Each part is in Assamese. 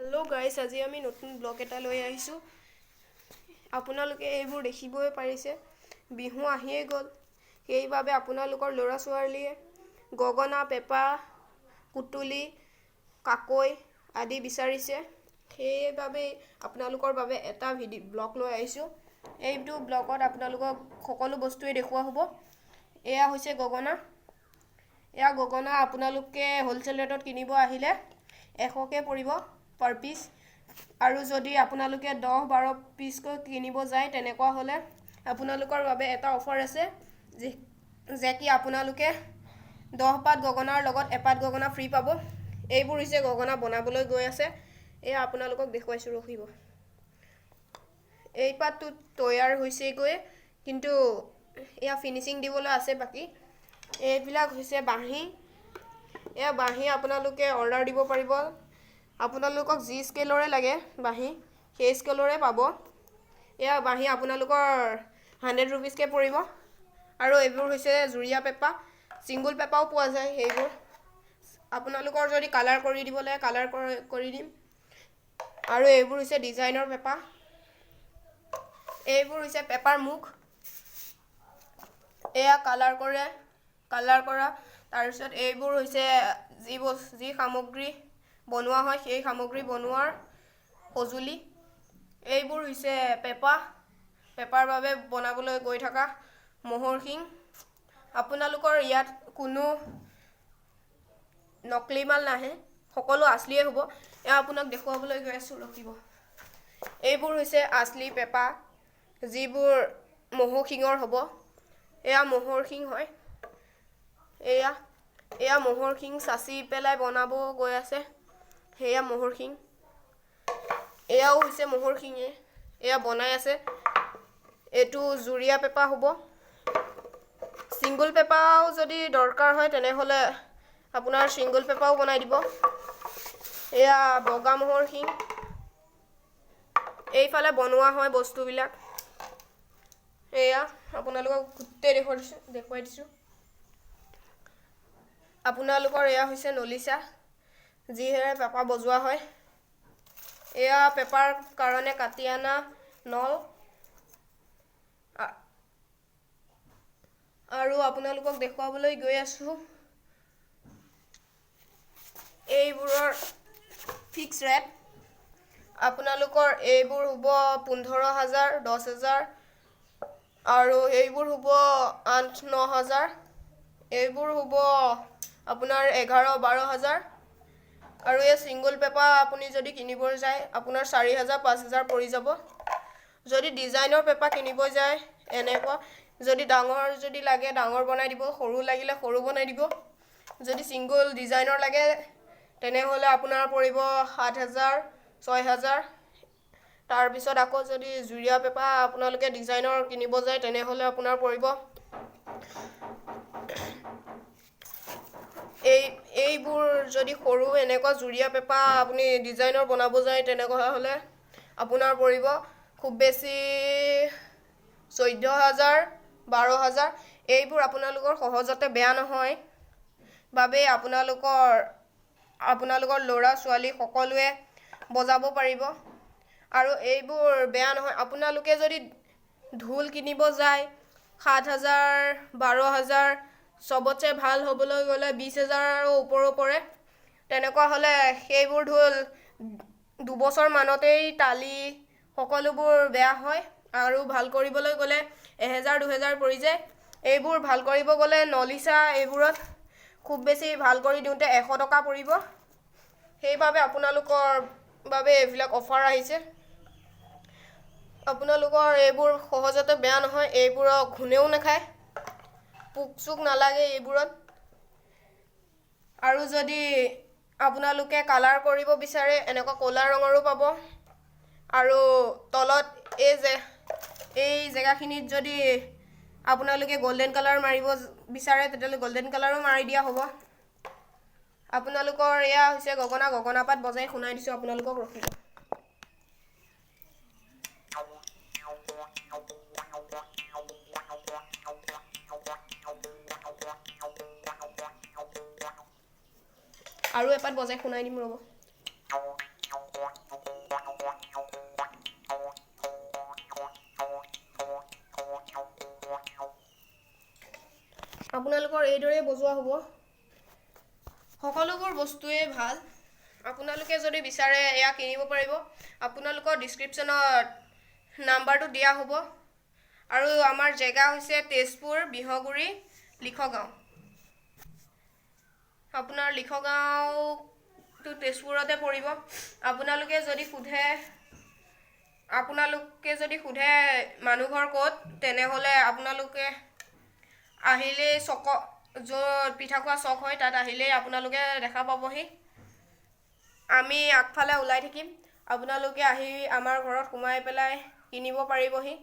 हेलो गाइस আজি আমি নতুন ব্লগ এটা লৈ আহিছো আপোনালোকে এইবোৰ দেখিবই পাৰিছে বিহু আহিয়ে গল এইভাবে আপোনালোকৰ লৰা ছোৱালীয়ে গগনা পেপা কুটুলি কাকৈ আদি বিচাৰিছে সেইভাবে আপোনালোকৰ বাবে এটা ভিডিঅ ব্লগ লৈ আহিছো এইটো ব্লগত আপোনালোকক সকলো বস্তুৱে দেখুৱা হ'ব এয়া হৈছে গগনা এয়া গগনা আপোনালোকে হোলসেল ৰেটত কিনিব আহিলে 100 কে পৰিব per piece আৰু যদি আপোনালোকে 10-12 পিস কৈ কিনিব যায় তেনেকুৱা হলে আপোনালোকৰ বাবে এটা অফাৰ আছে যে কি আপোনালোকে 10 পাত গগনাৰ লগত এপাত গগনা ফ্ৰী পাব এইবোৰ হৈছে গগনা বনাবলৈ গৈ আছে এয়া আপোনালোকক দেখুৱাইছো ৰখিব এই পাতটো তৈয়াৰ হৈছে গৈ কিন্তু এয়া ফিনিশিং দিবলৈ আছে বাকি এইবিলাক হৈছে বাহি এয়া বাহি আপোনালোকে অৰ্ডাৰ দিব পাৰিব আপোনালোকক জি স্কেলৰে লাগে বাহি সেই স্কেলৰে পাব এয়া বাহি আপোনালোকৰ 100 रुपीस কে পৰিব আৰু এইবোৰ হৈছে জুৰিয়া পেপা সিঙ্গল পেপাও পোৱা যায় এইবোৰ আপোনালোকৰ যদি কালাৰ কৰি দিবলে কালাৰ কৰি দিম আৰু এইবোৰ হৈছে ডিজাইনৰ পেপা এইবোৰ হৈছে পেপাৰ মুখ এয়া কালাৰ কৰা তাৰ পিছত এইবোৰ হৈছে জি সামগ্ৰী বনোৱা হয় সেই সামগ্ৰী বনোৱাৰ সজুলি এইবোৰ হৈছে পেপাৰ বাবে বনাবলৈ গৈ থকা মোহৰ সিং আপোনালোকৰ ইয়াত কোনো নকলি মাল নাহে সকলো আসলিয়ে হ'ব এ আপোনাক দেখুৱাবলৈ গৈ আছো ৰখিব এইবোৰ হৈছে আসলি পেপা যিবোৰ মোহৰ সিংৰ হ'ব এয়া মোহৰ সিং হয় এয়া মোহৰ সিং সাচি পেলাই বনাব গৈ আছে হেয়া মোহৰ সিং এয়াও হৈছে মোহৰ সিংয়ে এয়া বনাই আছে এটো জুৰিয়া পেপা হ'ব সিঙ্গল পেপাও যদি দৰকাৰ হয় তেনে হলে আপোনাৰ সিঙ্গল পেপাও বনাই দিব এয়া বগা মোহৰ সিং এইফালে বনোৱা হয় বস্তুবিলাক এয়া আপোনালোকক গুটে দেখুৱাই দিছো আপোনালোকৰ এয়া হৈছে নলিসা যিহেৰে পেপা বজোৱা হয় এয়া পেপাৰ কাৰণে কাটি আনা নল আৰু আপোনালোকক দেখুৱাবলৈ গৈ আছো এইবোৰৰ ফিক্স ৰেট আপোনালোকৰ এইবোৰ হ'ব 15000 10000 আৰু এইবোৰ হ'ব 8-9000 এইবোৰ হ'ব আপোনাৰ 11-12000 আৰু এই সিঙ্গল পেপা আপুনি যদি কিনিব যায় আপোনাৰ 4000-5000 পৰি যাব যদি ডিজাইনৰ পেপা কিনিব যায় এনেকুৱা যদি ডাঙৰ যদি লাগে ডাঙৰ বনাই দিব সৰু লাগিলে সৰু বনাই দিব যদি সিঙ্গল ডিজাইনৰ লাগে তেনে হলে আপোনাৰ পৰিব 7000-6000 তাৰ পিছত আকৌ যদি জুৰিয়া পেপা আপোনালোকে ডিজাইনৰ কিনিব যায় তেনে হলে আপোনাৰ পৰিব এইবোৰ যদি সৰু এনেকুৱা জুৰিয়া পেপা আপুনি ডিজাইনৰ বনাব যায় তেনেকুৱা হলে আপোনাৰ পৰিব খুব বেছি 14000-12000 এইবোৰ আপোনালোকৰ সহজতে বেয়া নহয় বাবে আপোনালোকৰ লৰা ছোৱালী সকলোৱে বজাব পাৰিব আৰু এইবোৰ বেয়া নহয় আপোনালোকে যদি ঢোল কিনিব যায় 7000-12000 সবতছে ভাল হ'বলৈ গলে 20000 ওপৰৰ পৰে তেনেকুৱা হলে সেইবোৰ ঢোল 2 বছৰ মানতেই তালি সকলোবোৰ বেয়া হয় আৰু ভাল কৰিবলৈ গলে 1000-2000 পৰি যায় এইবোৰ ভাল কৰিব গলে নলিসা এইবোৰত খুব বেছি ভাল কৰি দিওঁতে 100 টকা পৰিব সেইভাবে আপোনালোকৰ বাবে এবিলাক অফাৰ আহিছে আপোনালোকৰ এইবোৰ সহজতে বেয়া নহয় এইবোৰক ঘুনেও নাখায় পুকচুক নালাগে এইবোৰত আৰু যদি আপোনালোকে কালাৰ কৰিব বিচাৰে এনেকুৱা কলা ৰঙৰো পাব আৰু তলত এই জেগাখিনিত যদি আপোনালোকে গোল্ডেন কালাৰ মাৰিব বিচাৰে তেতিয়ালে গোল্ডেন কালাৰো মাৰি দিয়া হ'ব আপোনালোকৰ এয়া হৈছে গগনা পাত বজাই শুনাই দিছো আপোনালোকক ৰখিব আৰু এপাত বজাই শুনাই দিম ৰব আপোনালোকৰ এইদৰে বজোৱা হ'ব। সকলোবোৰ বস্তুৱে ভাল। আপোনালোকে যদি বিচাৰে এয়া কিনিব পাৰিব। আপোনালোকৰ ডিছক্ৰিপশ্যনত নাম্বাৰটো দিয়া হ'ব। আৰু আমাৰ জেগা হৈছে তেজপুৰ বিহগুৰি লিখগাঁও। আপোনাৰ লিখগাঁওটো তেজপুৰতে পৰিব। আপোনালোকে যদি সোধে মানুহঘৰ ক'ত, তেনেহ'লে আপোনালোকে আহিলেই য'ত পিঠা খোৱা চক হয় তাত আহিলেই আপোনালোকে দেখা পাবহি। আমি আগফালে ওলাই থাকিম। আপোনালোকে আহি আমাৰ ঘৰত সোমাই পেলাই কিনিব পাৰিবহি।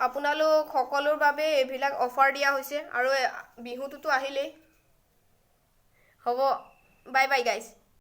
আপোনালোক সকলোৰ বাবে এইবিলাক অফাৰ দিয়া হৈছে আৰু বিহুটোতো আহিলেই। হ'ব, বাই বাই গাইজ।